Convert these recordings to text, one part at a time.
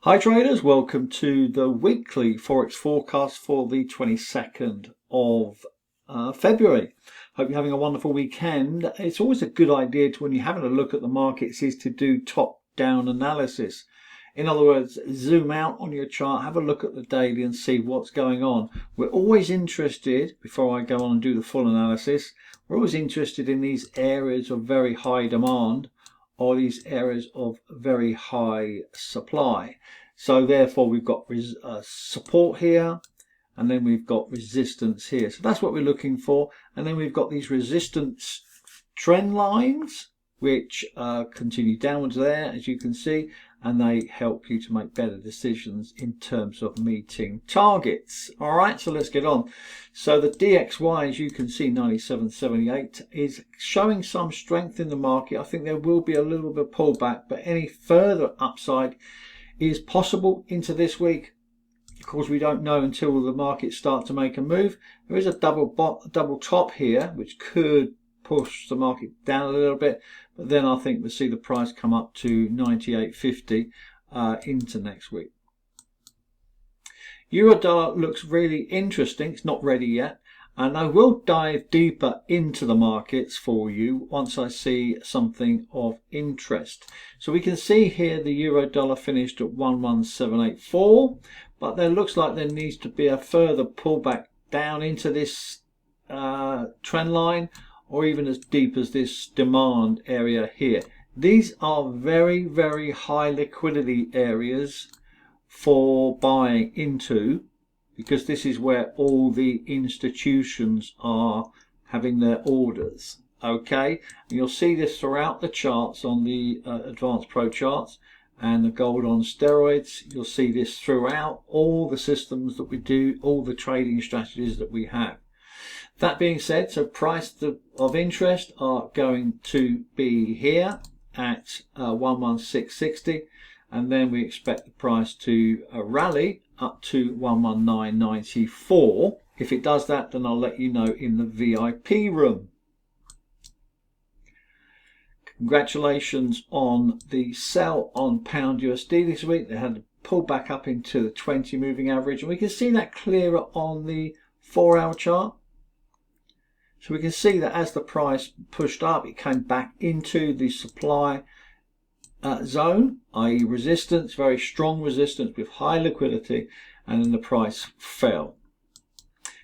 Hi traders, welcome to the weekly Forex forecast for the 22nd of February. Hope you're having a wonderful weekend. It's always a good idea when you're having a look at the markets is to do top-down analysis. In other words, zoom out on your chart, have a look at the daily and see what's going on. We're always interested, before I go on and do the full analysis, we're always interested in these areas of very high demand or these areas of very high supply. So therefore we've got support here, and then we've got resistance here. So that's what we're looking for. And then we've got these resistance trend lines which continue downwards there, as you can see, and they help you to make better decisions in terms of meeting targets. All right, so let's get on. So the DXY, as you can see, 97.78 is showing some strength in the market. I think there will be a little bit of pullback, but any further upside is possible into this week. Of course, we don't know until the markets start to make a move. There is a double top here, which could push the market down a little bit, but then I think we'll see the price come up to 98.50 into next week. Euro dollar looks really interesting. It's not ready yet, and I will dive deeper into the markets for you once I see something of interest. So we can see here the euro dollar finished at 11784, but there looks like there needs to be a further pullback down into this trend line, or even as deep as this demand area here. These are very, very high liquidity areas for buying into, because this is where all the institutions are having their orders. Okay, and you'll see this throughout the charts on the advanced pro charts and the gold on steroids. You'll see this throughout all the systems that we do, all the trading strategies that we have. That being said, so price of interest are going to be here at 11660, and then we expect the price to rally up to 11994. If it does that, then I'll let you know in the VIP room. Congratulations on the sell on pound USD this week. They had to pull back up into the 20 moving average, and we can see that clearer on the 4-hour chart. So we can see that as the price pushed up, it came back into the supply zone, i.e. resistance, very strong resistance with high liquidity, and then the price fell.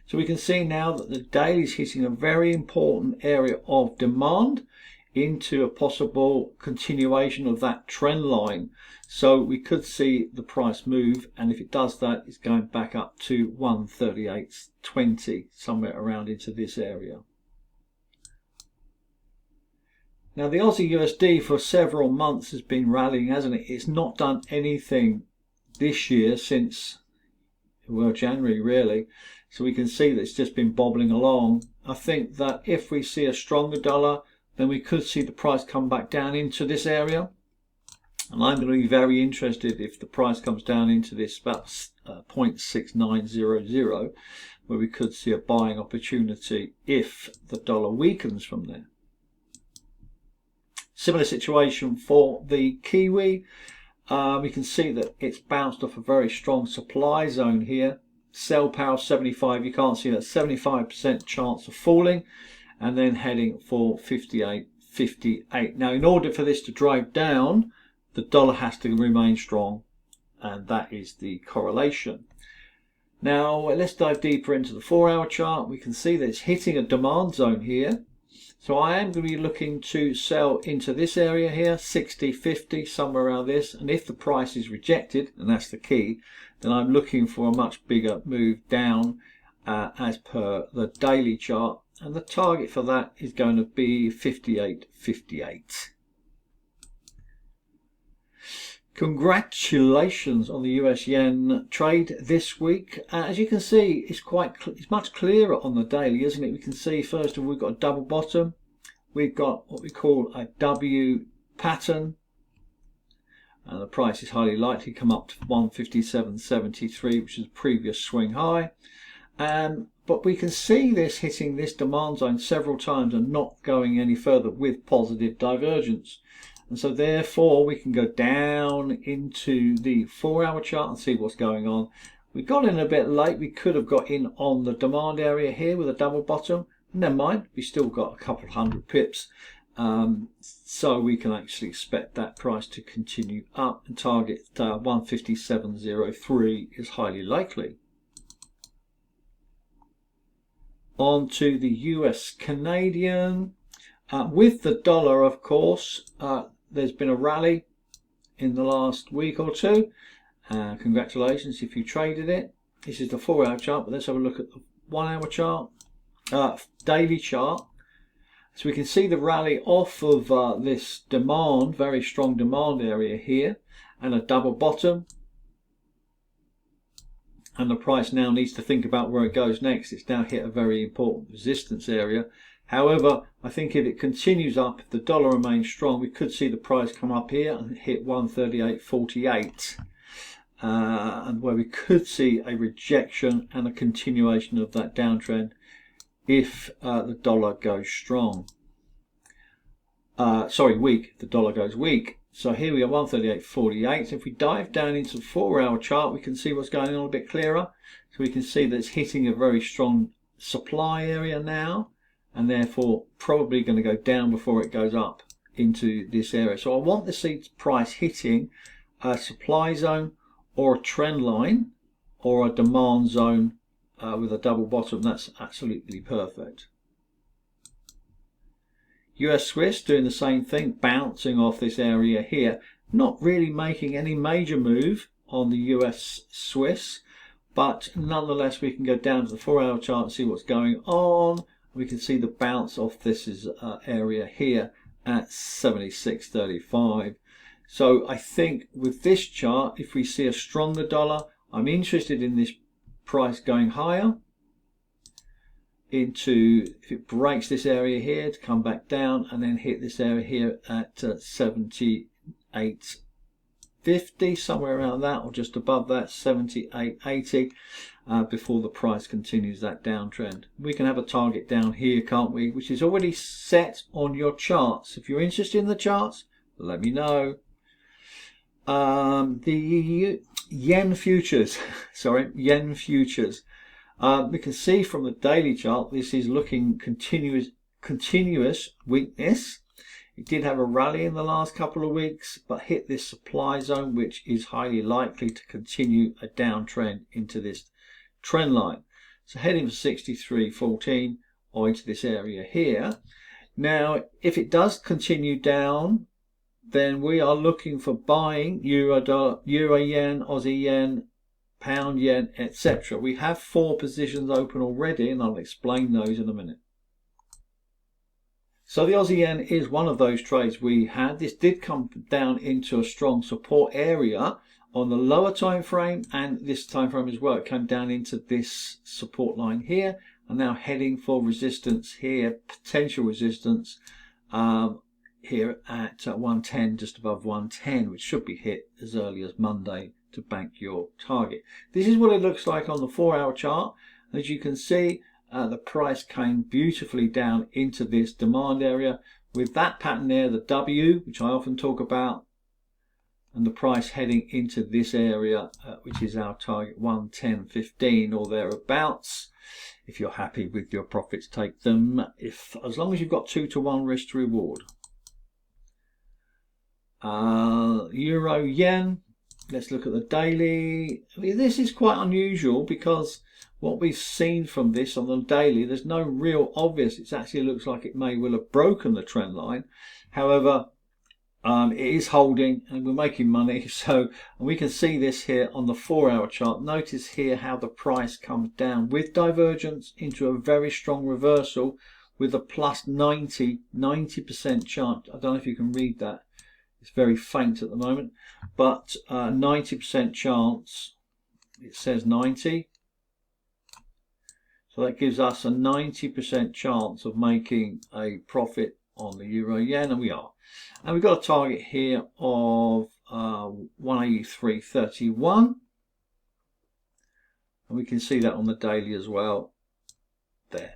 So we can see now that the daily is hitting a very important area of demand into a possible continuation of that trend line. So we could see the price move, and if it does that, it's going back up to 138.20, somewhere around into this area. Now the Aussie USD for several months has been rallying, hasn't it? It's not done anything this year since, well, January really. So we can see that it's just been bobbling along. I think that if we see a stronger dollar, then we could see the price come back down into this area. And I'm going to be very interested if the price comes down into this about 0.6900, where we could see a buying opportunity if the dollar weakens from there. Similar situation for the Kiwi. We can see that it's bounced off a very strong supply zone here. Sell power 75, you can't see that, 75% chance of falling, and then heading for 58.58. Now in order for this to drive down, the dollar has to remain strong, and that is the correlation. Now let's dive deeper into the 4-hour chart. We can see that it's hitting a demand zone here. So I am going to be looking to sell into this area here, 60.50, somewhere around this. And if the price is rejected, and that's the key, then I'm looking for a much bigger move down as per the daily chart. And the target for that is going to be 58.58. Congratulations on the US yen trade this week. As you can see, it's much clearer on the daily, isn't it? We can see first of all we've got a double bottom. We've got what we call a W pattern, and the price is highly likely to come up to 157.73, which is the previous swing high. But we can see this hitting this demand zone several times and not going any further with positive divergence. And so therefore we can go down into the 4-hour chart and see what's going on. We got in a bit late. We could have got in on the demand area here with a double bottom. Never mind, we still got a couple of hundred pips. So we can actually expect that price to continue up, and target 157.03 is highly likely. On to the US Canadian. With the dollar, of course, there's been a rally in the last week or two. Congratulations if you traded it. This is the 4-hour chart, but let's have a look at the 1-hour chart, daily chart. So we can see the rally off of this demand, very strong demand area here, and a double bottom. And the price now needs to think about where it goes next. It's now hit a very important resistance area. However, I think if it continues up, if the dollar remains strong, we could see the price come up here and hit 138.48. And where we could see a rejection and a continuation of that downtrend if the dollar goes strong. Weak. The dollar goes weak. So here we are, 138.48. So if we dive down into the 4-hour chart, we can see what's going on a bit clearer. So we can see that it's hitting a very strong supply area now, and therefore probably going to go down before it goes up into this area. So I want to see price hitting a supply zone or a trend line or a demand zone with a double bottom. That's absolutely perfect. US Swiss doing the same thing, bouncing off this area here, not really making any major move on the US Swiss, but nonetheless we can go down to the 4-hour chart and see what's going on. We can see the bounce off this area here at 76.35. So I think with this chart, if we see a stronger dollar, I'm interested in this price going higher into, if it breaks this area here, to come back down and then hit this area here at 78.50, somewhere around that, or just above that, 78.80, before the price continues that downtrend. We can have a target down here, can't we, which is already set on your charts. If you're interested in the charts, let me know. The yen futures, yen futures. We can see from the daily chart this is looking continuous weakness. It did have a rally in the last couple of weeks, but hit this supply zone, which is highly likely to continue a downtrend into this trend line. So heading for 63.14 or into this area here. Now, if it does continue down, then we are looking for buying euro yen, Aussie yen, pound yen, etc. We have 4 positions open already, and I'll explain those in a minute. So the Aussie yen is one of those trades we had. This did come down into a strong support area on the lower time frame, and this time frame as well. It came down into this support line here, and now heading for resistance here, potential resistance here at 110, just above 110, which should be hit as early as Monday to bank your target. This is what it looks like on the 4-hour chart. As you can see, the price came beautifully down into this demand area with that pattern there, the W, which I often talk about, and the price heading into this area, which is our target 110.15 or thereabouts. If you're happy with your profits, take them. As long as you've got 2-to-1 risk to reward. Euro yen. Let's look at the daily. This is quite unusual because what we've seen from this on the daily, there's no real obvious. It actually looks like it may well have broken the trend line. However, it is holding and we're making money. So we can see this here on the 4-hour chart. Notice here how the price comes down with divergence into a very strong reversal with a plus 90% chance. I don't know if you can read that. It's very faint at the moment, but 90% chance, it says 90. So that gives us a 90% chance of making a profit on the euro yen, and we are. And we've got a target here of 183.31. And we can see that on the daily as well there.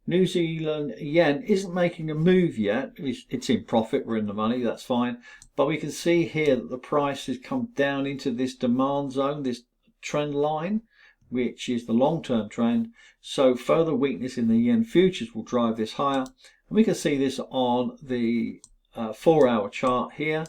New Zealand yen isn't making a move yet. It's in profit, we're in the money, that's fine. But we can see here that the price has come down into this demand zone, this trend line, which is the long-term trend. So further weakness in the yen futures will drive this higher. And we can see this on the 4-hour chart here,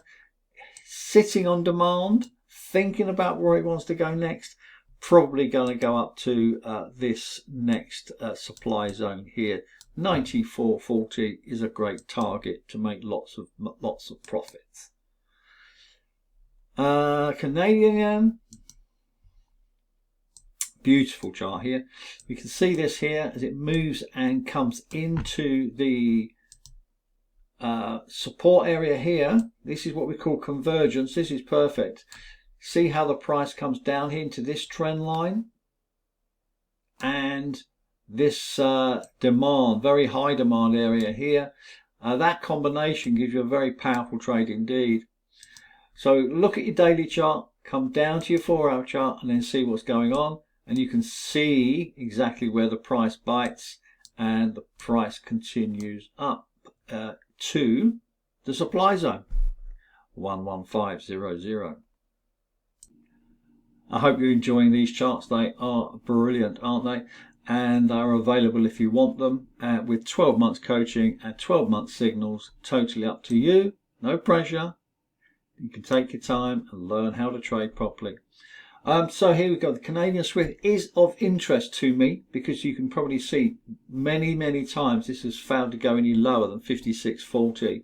sitting on demand, thinking about where it wants to go next. Probably going to go up to this next supply zone here. 94.40 is a great target to make lots of profits. Canadian yen, beautiful chart here. You can see this here as it moves and comes into the support area here. This is what we call convergence. This is perfect. See how the price comes down here into this trend line, and this demand, very high demand area here. That combination gives you a very powerful trade indeed. So look at your daily chart, come down to your 4-hour chart, and then see what's going on, and you can see exactly where the price bites, and the price continues up to the supply zone, 11500. I hope you're enjoying these charts. They are brilliant, aren't they? And they're available if you want them with 12 months coaching and 12 month signals, totally up to you. No pressure. You can take your time and learn how to trade properly. So here we go. The Canadian Swift is of interest to me because you can probably see many times this has failed to go any lower than 56.40.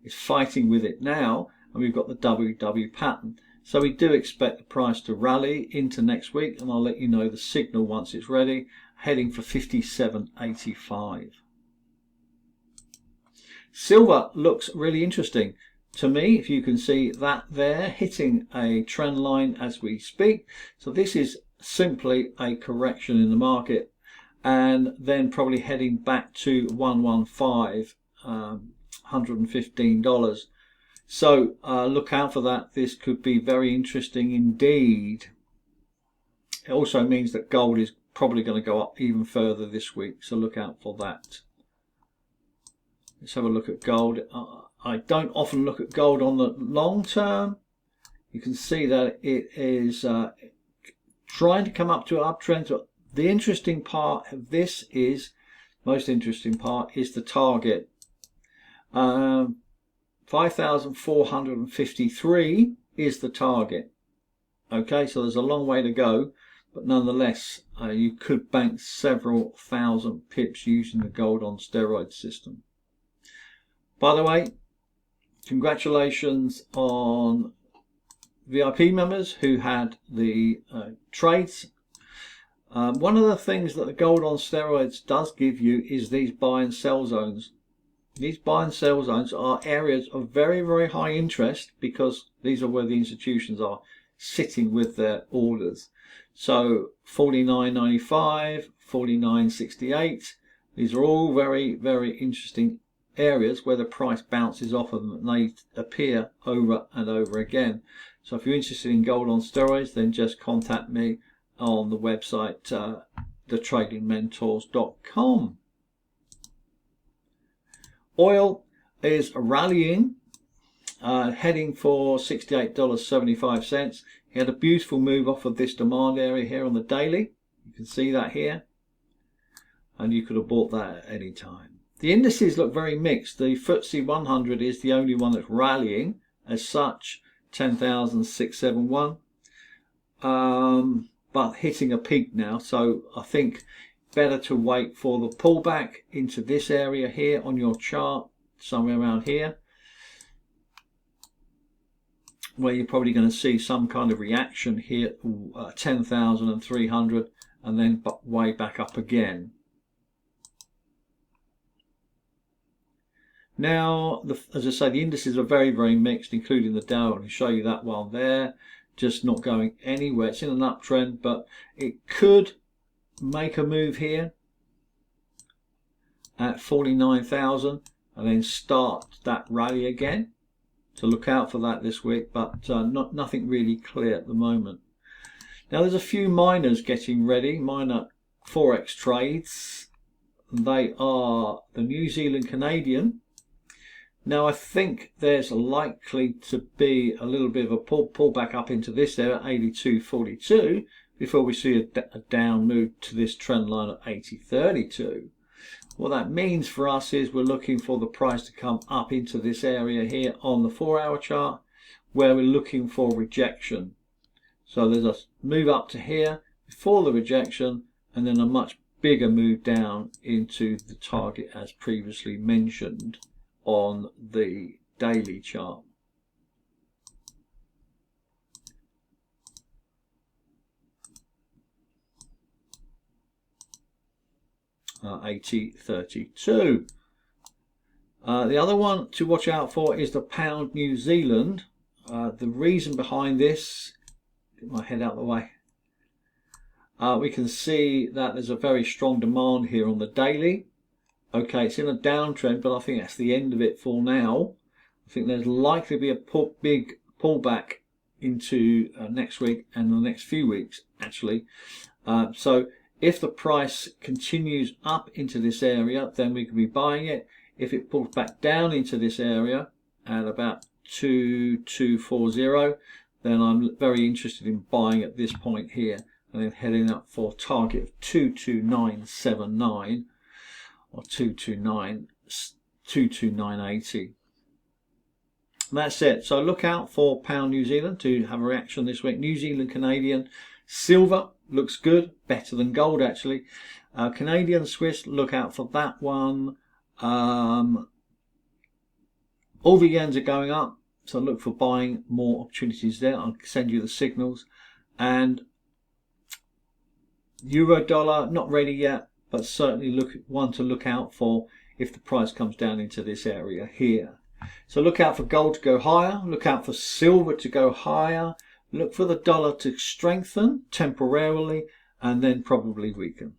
It's fighting with it now, and we've got the WW pattern. So we do expect the price to rally into next week, and I'll let you know the signal once it's ready, heading for 57.85. Silver looks really interesting to me, if you can see that there, hitting a trend line as we speak. So this is simply a correction in the market, and then probably heading back to 115, $115. So look out for that. This could be very interesting indeed. It also means that gold is probably going to go up even further this week, so look out for that. Let's have a look at gold. I don't often look at gold on the long term. You can see that it is trying to come up to an uptrend. So the interesting part of this is, most interesting part is the target. 5,453 is the target. Okay, so there's a long way to go, but nonetheless, you could bank several thousand pips using the gold on steroids system. By the way, congratulations on VIP members who had the trades. One of the things that the gold on steroids does give you is these buy and sell zones. These buy and sell zones are areas of very high interest because these are where the institutions are sitting with their orders. So 49.95, 49.68, these are all very interesting areas where the price bounces off of them and they appear over and over again. So if you're interested in gold on steroids, then just contact me on the website thetradingmentors.com. Oil is rallying, heading for $68.75. He had a beautiful move off of this demand area here on the daily. You can see that here, and you could have bought that at any time. The indices look very mixed. The FTSE 100 is the only one that's rallying as such, 10,671, but hitting a peak now. So I think better to wait for the pullback into this area here on your chart, somewhere around here, where you're probably going to see some kind of reaction here, 10,300, and then way back up again. Now, as I say, the indices are very mixed, including the Dow. I'll show you that one there, just not going anywhere. It's in an uptrend, but it could make a move here at 49,000 and then start that rally again. So look out for that this week, but nothing really clear at the moment. Now there's a few miners getting ready, minor Forex trades. they are the New Zealand Canadian. Now I think there's likely to be a little bit of a pull back up into this there at 82.42 before we see a down move to this trend line at 80.32. What that means for us is we're looking for the price to come up into this area here on the 4-hour chart, where we're looking for rejection. So there's a move up to here before the rejection, and then a much bigger move down into the target as previously mentioned on the daily chart. Uh, 80.32. The other one to watch out for is the pound New Zealand. The reason behind this, get my head out of the way, we can see that there's a very strong demand here on the daily. Okay, it's in a downtrend, but I think that's the end of it for now. I think there's likely to be a big pullback into next week and the next few weeks actually. So if the price continues up into this area, then we can be buying it. If it pulls back down into this area at about 2240, then I'm very interested in buying at this point here, and then heading up for target of 22979 or 22980. That's it. So look out for pound New Zealand to have a reaction this week. New Zealand Canadian. Silver looks good, better than gold actually. Canadian Swiss, look out for that one. All the yens are going up, so look for buying more opportunities there. I'll send you the signals. And euro dollar, not ready yet, but certainly one to look out for if the price comes down into this area here. So look out for gold to go higher, look out for silver to go higher, look for the dollar to strengthen temporarily and then probably weaken.